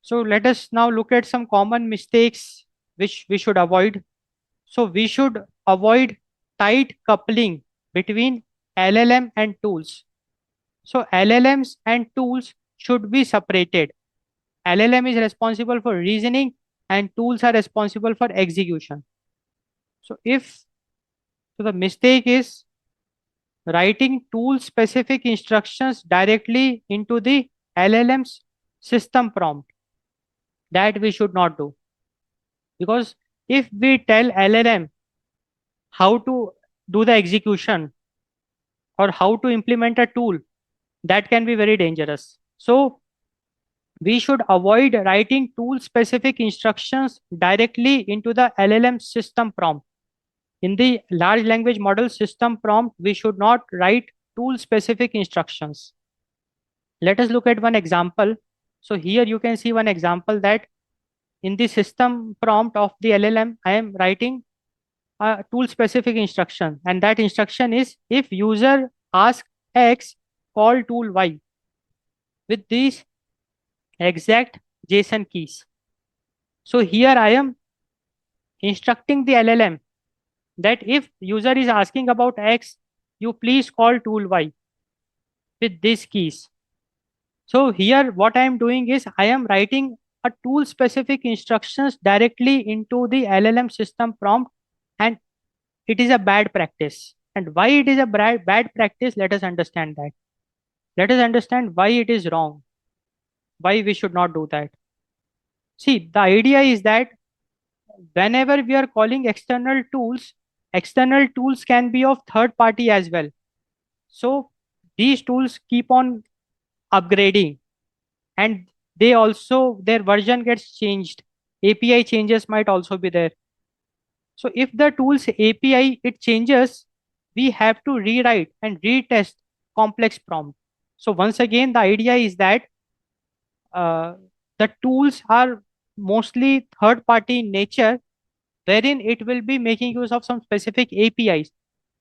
So let us now look at some common mistakes which we should avoid. So we should avoid tight coupling between LLM and tools. So LLMs and tools should be separated. LLM is responsible for reasoning and tools are responsible for execution. So the mistake is writing tool specific instructions directly into the LLM's system prompt. That we should not do, because if we tell LLM how to do the execution or how to implement a tool, that can be very dangerous. So we should avoid writing tool specific instructions directly into the LLM system prompt. In the large language model system prompt, we should not write tool specific instructions. Let us look at one example. So here you can see one example that in the system prompt of the LLM, I am writing a tool specific instruction, and that instruction is if user ask X, call tool Y with these exact JSON keys. So here I am instructing the LLM that if user is asking about X, you please call tool Y with these keys. So here what I am doing is I am writing a tool specific instructions directly into the LLM system prompt, and it is a bad practice. And why it is a bad practice, let us understand that. Let us understand why it is wrong, why we should not do that. See, the idea is that whenever we are calling external tools can be of third party as well. So these tools keep on upgrading, and they also their version gets changed. API changes might also be there. So if the tool's API it changes, we have to rewrite and retest complex prompt. So once again, the idea is that uh, the tools are mostly third party in nature, wherein it will be making use of some specific APIs.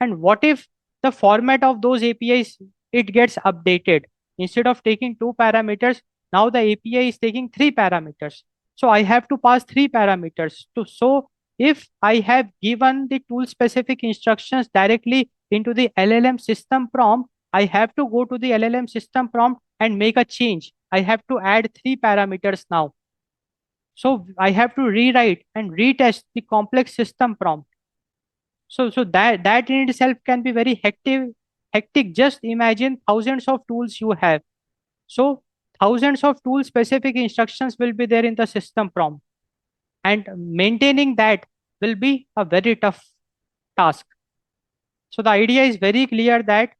And what if the format of those APIs it gets updated? Instead of taking 2 parameters, now the API is taking 3 parameters. So I have to pass 3 parameters. So if I have given the tool specific instructions directly into the LLM system prompt, I have to go to the LLM system prompt and make a change. I have to add 3 parameters now. So I have to rewrite and retest the complex system prompt. So that in itself can be very hectic. Hectic. Just imagine thousands of tools you have. So thousands of tool specific instructions will be there in the system prompt, and maintaining that will be a very tough task. So the idea is very clear that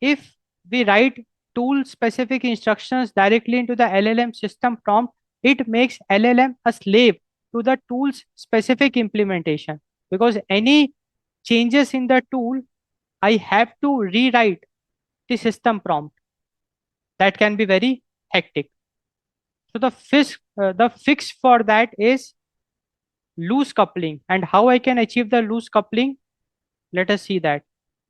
if we write tool specific instructions directly into the LLM system prompt, it makes LLM a slave to the tool's specific implementation, because any changes in the tool, I have to rewrite the system prompt. That can be very hectic. So the fix for that is loose coupling. And how I can achieve the loose coupling? Let us see that.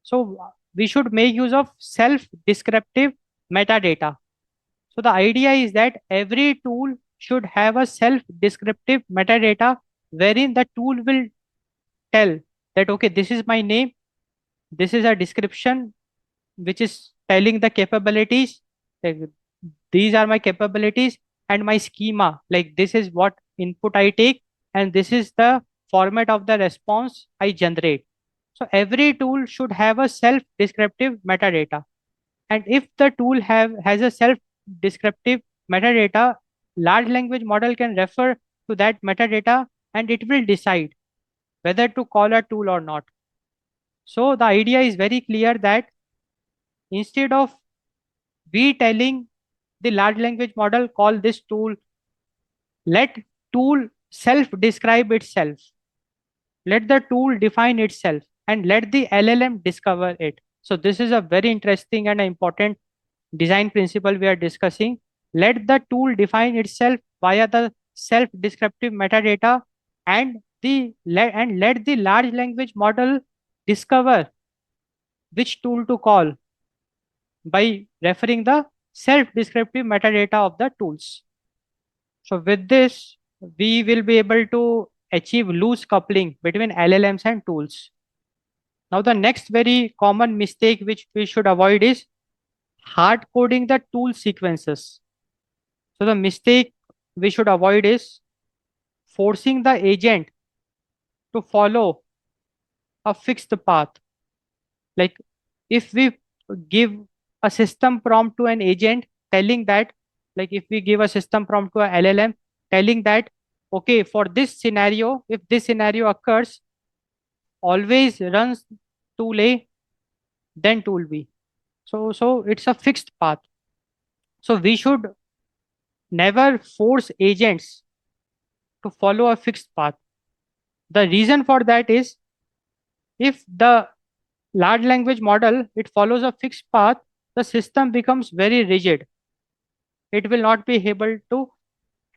So we should make use of self-descriptive metadata. So the idea is that every tool should have a self-descriptive metadata wherein the tool will tell that, okay, this is my name, this is a description which is telling the capabilities, like, these are my capabilities, and my schema, like this is what input I take, and this is the format of the response I generate. So every tool should have a self-descriptive metadata. And if the tool has a self-descriptive metadata, large language model can refer to that metadata and it will decide whether to call a tool or not. So the idea is very clear that instead of we telling the large language model call this tool, let tool self-describe itself. Let the tool define itself and let the LLM discover it. So this is a very interesting and important design principle we are discussing. Let the tool define itself via the self-descriptive metadata, and let the large language model discover which tool to call by referring the self-descriptive metadata of the tools. So with this, we will be able to achieve loose coupling between LLMs and tools. Now, the next very common mistake which we should avoid is hard coding the tool sequences. So the mistake we should avoid is forcing the agent to follow a fixed path. Like if we give a system prompt to an agent telling that, like if we give a system prompt to a LLM telling that, okay, for this scenario, if this scenario occurs, always runs tool A, then tool B. So it's a fixed path. So we should never force agents to follow a fixed path. The reason for that is if the large language model it follows a fixed path, the system becomes very rigid. It will not be able to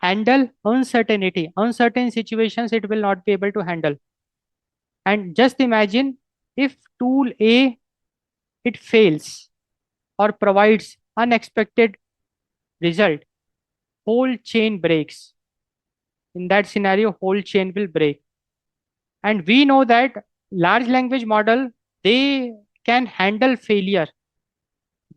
handle uncertainty. Uncertain situations it will not be able to handle. And just imagine if tool A it fails or provides unexpected result, whole chain breaks. In that scenario, whole chain will break. And we know that large language model they can handle failure.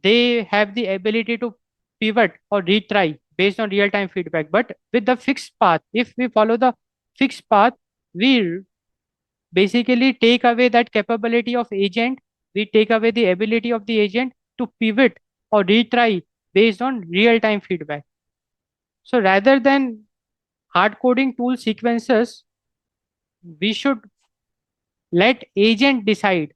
They have the ability to pivot or retry based on real time feedback. But with the fixed path, if we follow the fixed path, we basically take away that capability of agent. We take away the ability of the agent to pivot or retry based on real time feedback. So rather than hard coding tool sequences, we should let agent decide.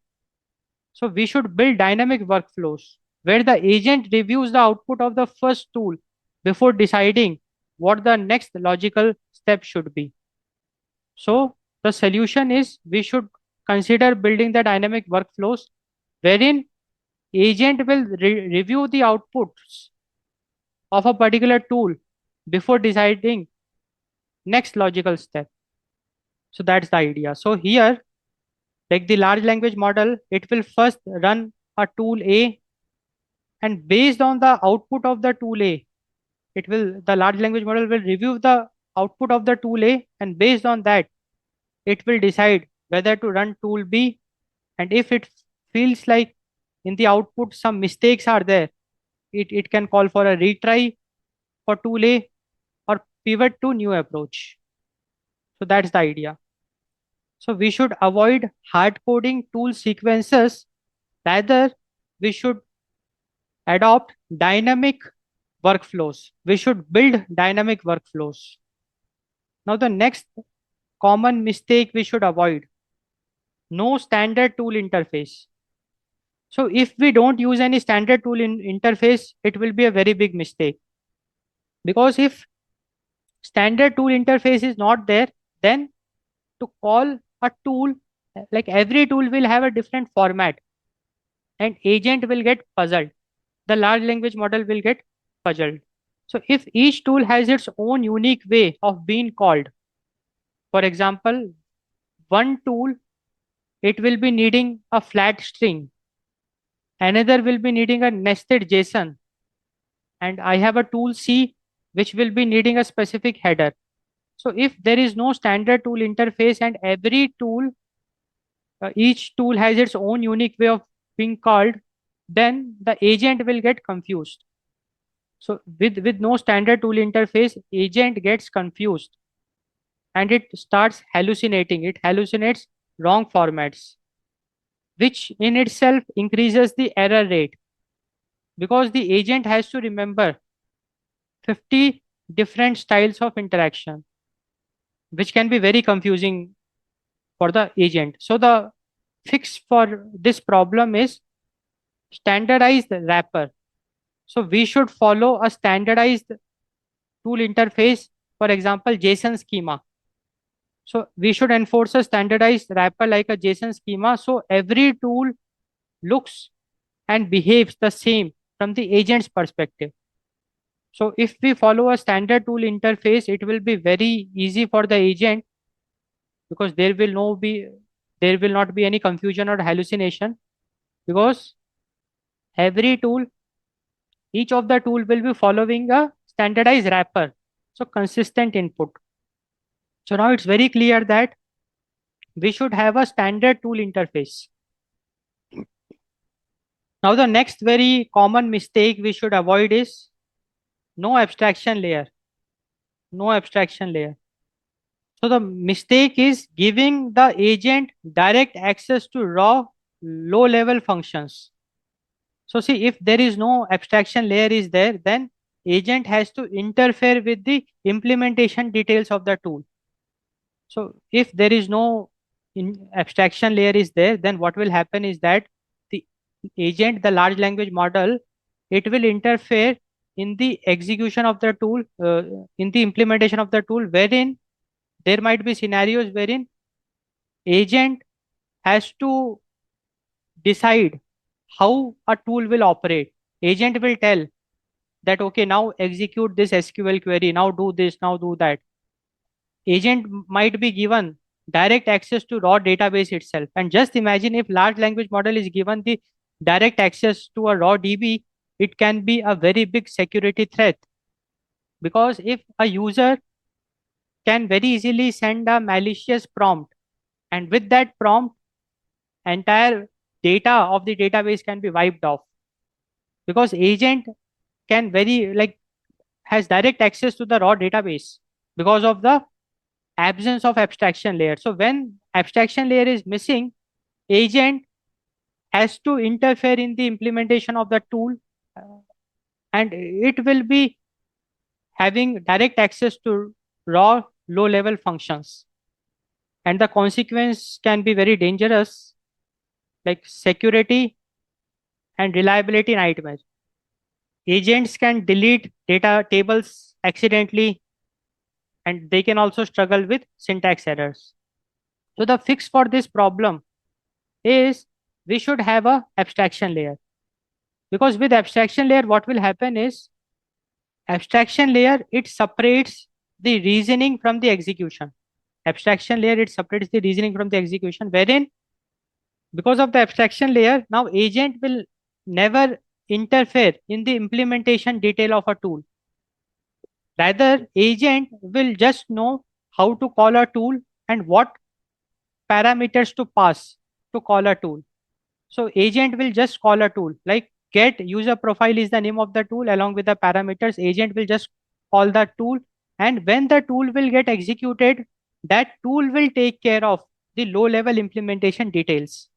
So we should build dynamic workflows where the agent reviews the output of the first tool before deciding what the next logical step should be. So the solution is we should consider building the dynamic workflows wherein agent will review the outputs of a particular tool before deciding next logical step. So that's the idea. So here, like the large language model, it will first run a tool A, and based on the output of the tool A, the large language model will review the output of the tool A, and based on that, it will decide whether to run tool B. And if it feels like in the output some mistakes are there, it can call for a retry for tool A or pivot to new approach. So that's the idea. So we should avoid hard coding tool sequences. Rather, we should adopt dynamic workflows. We should build dynamic workflows. Now, the next common mistake we should avoid, no standard tool interface. So if we don't use any standard tool interface, it will be a very big mistake. Because if standard tool interface is not there, then to call a tool, like every tool will have a different format and agent will get puzzled. The large language model will get puzzled. So if each tool has its own unique way of being called, for example, one tool, it will be needing a flat string, another will be needing a nested JSON, and I have a tool C which will be needing a specific header. So if there is no standard tool interface and every tool, each tool has its own unique way of being called, then the agent will get confused. So with no standard tool interface, agent gets confused and it starts hallucinating. It hallucinates wrong formats, which in itself increases the error rate because the agent has to remember 50 different styles of interaction, which can be very confusing for the agent. So the fix for this problem is standardized wrapper. So we should follow a standardized tool interface, for example, JSON schema. So we should enforce a standardized wrapper like a JSON schema. So every tool looks and behaves the same from the agent's perspective. So if we follow a standard tool interface, it will be very easy for the agent because there will not be any confusion or hallucination because every tool, each of the tool will be following a standardized wrapper. So consistent input. So now it's very clear that we should have a standard tool interface. Now the next very common mistake we should avoid is no abstraction layer. No abstraction layer. So the mistake is giving the agent direct access to raw low level functions. So see, if there is no abstraction layer is there, then agent has to interfere with the implementation details of the tool. So if there is no abstraction layer is there, then what will happen is that the agent, the large language model, it will interfere in the execution of the tool, in the implementation of the tool, wherein there might be scenarios wherein agent has to decide how a tool will operate. Agent will tell that, okay, now execute this SQL query, now do this, now do that. Agent might be given direct access to raw database itself. And just imagine if large language model is given the direct access to a raw DB, it can be a very big security threat. Because if a user can very easily send a malicious prompt, and with that prompt, entire data of the database can be wiped off. Because agent can very like has direct access to the raw database because of the absence of abstraction layer. So when abstraction layer is missing, agent has to interfere in the implementation of the tool, uh, and it will be having direct access to raw low level functions, and the consequence can be very dangerous, like security and reliability nightmare. Agents can delete data tables accidentally, and they can also struggle with syntax errors. So the fix for this problem is we should have a abstraction layer, because with abstraction layer what will happen is abstraction layer it separates the reasoning from the execution. Abstraction layer it separates the reasoning from the execution, wherein because of the abstraction layer now agent will never interfere in the implementation detail of a tool. Rather, agent will just know how to call a tool and what parameters to pass to call a tool. So agent will just call a tool like get user profile is the name of the tool along with the parameters. Agent will just call the tool, and when the tool will get executed, that tool will take care of the low level implementation details.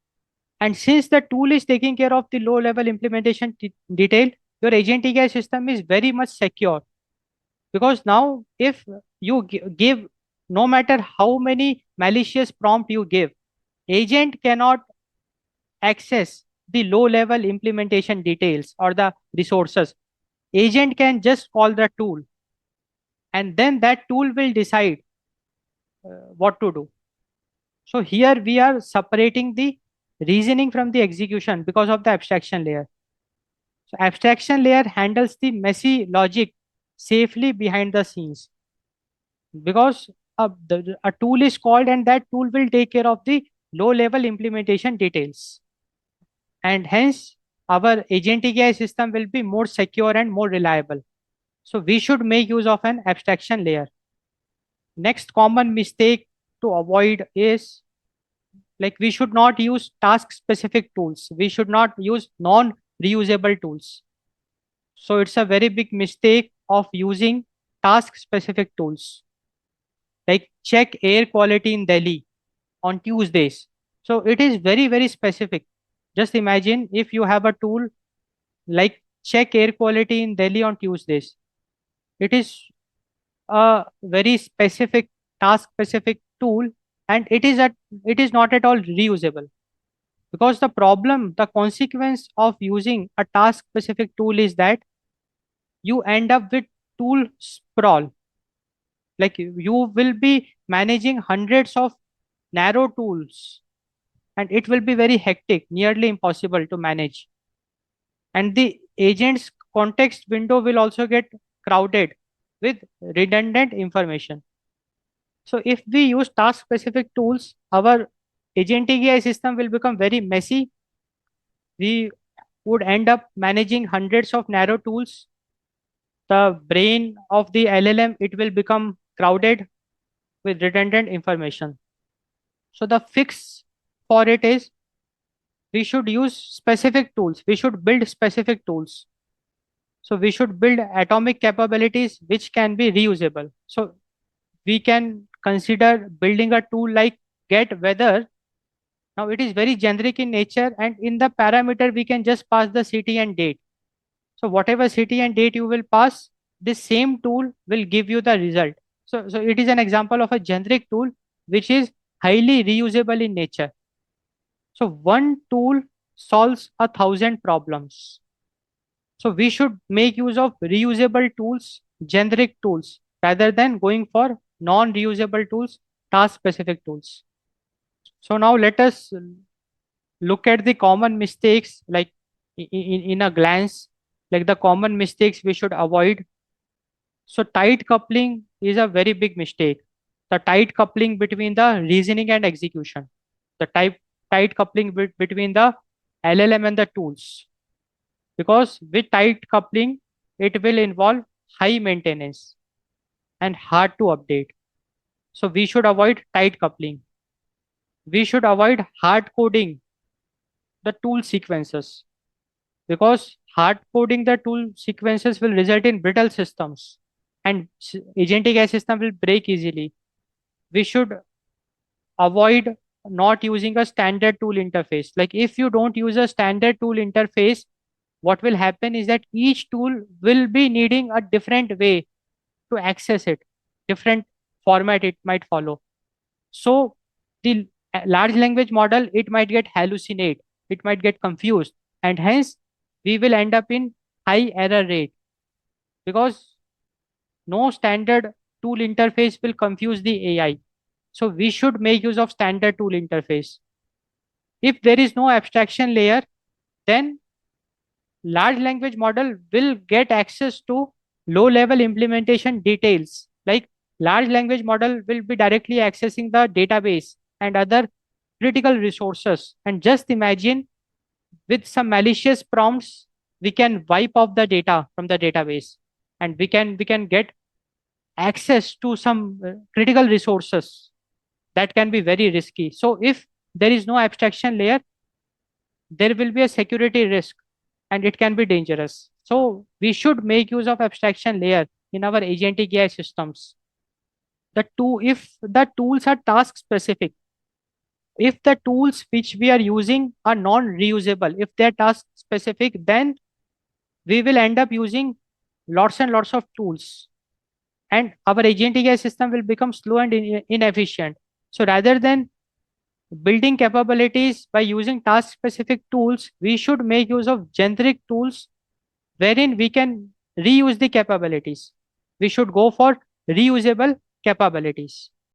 And since the tool is taking care of the low level implementation detail, your agentic AI system is very much secure, because now if you give no matter how many malicious prompt you give, agent cannot access the low level implementation details or the resources. Agent can just call the tool, and then that tool will decide what to do. So here we are separating the reasoning from the execution because of the abstraction layer. So abstraction layer handles the messy logic safely behind the scenes, because a tool is called and that tool will take care of the low level implementation details, and hence our agentic AI system will be more secure and more reliable. So we should make use of an abstraction layer. Next common mistake to avoid is like we should not use task specific tools. We should not use non reusable tools. So it's a very big mistake of using task specific tools like check air quality in Delhi on Tuesdays. So it is very, very specific. Just imagine if you have a tool like check air quality in Delhi on Tuesdays. It is a very specific task specific tool, and it is not at all reusable, because the consequence of using a task specific tool is that you end up with tool sprawl. Like you will be managing hundreds of narrow tools, and it will be very hectic, nearly impossible to manage. And the agent's context window will also get crowded with redundant information. So if we use task specific tools, our agentic AI system will become very messy. We would end up managing hundreds of narrow tools, the brain of the LLM, it will become crowded with redundant information. So the fix for it is we should use specific tools. We should build specific tools. So we should build atomic capabilities which can be reusable. So we can consider building a tool like get weather. Now it is very generic in nature, and in the parameter we can just pass the city and date. So whatever city and date you will pass, this same tool will give you the result. So it is an example of a generic tool which is highly reusable in nature. So one tool solves 1,000 problems. So we should make use of reusable tools, generic tools, rather than going for non-reusable tools, task-specific tools. So now let us look at the common mistakes, like in a glance, like the common mistakes we should avoid. So tight coupling is a very big mistake. The tight coupling between the reasoning and execution. The tight coupling between the LLM and the tools. Because with tight coupling, it will involve high maintenance and hard to update. So we should avoid tight coupling. We should avoid hard coding the tool sequences, because hard coding the tool sequences will result in brittle systems, and agentic AI system will break easily. We should avoid not using a standard tool interface. Like if you don't use a standard tool interface, what will happen is that each tool will be needing a different way to access it, different format it might follow. So the large language model, it might get hallucinate, it might get confused, and hence we will end up in high error rate, because no standard tool interface will confuse the AI. So we should make use of standard tool interface. If there is no abstraction layer, then large language model will get access to low level implementation details. Like large language model will be directly accessing the database and other critical resources. And just imagine, with some malicious prompts, we can wipe off the data from the database, and we can get access to some critical resources. That can be very risky. So if there is no abstraction layer, there will be a security risk, and it can be dangerous. So we should make use of abstraction layer in our agentic AI systems. If the tools are task specific, if the tools which we are using are non-reusable, if they're task specific, then we will end up using lots and lots of tools, and our agentic AI system will become slow and inefficient. So rather than building capabilities by using task specific tools, we should make use of generic tools wherein we can reuse the capabilities. We should go for reusable capabilities.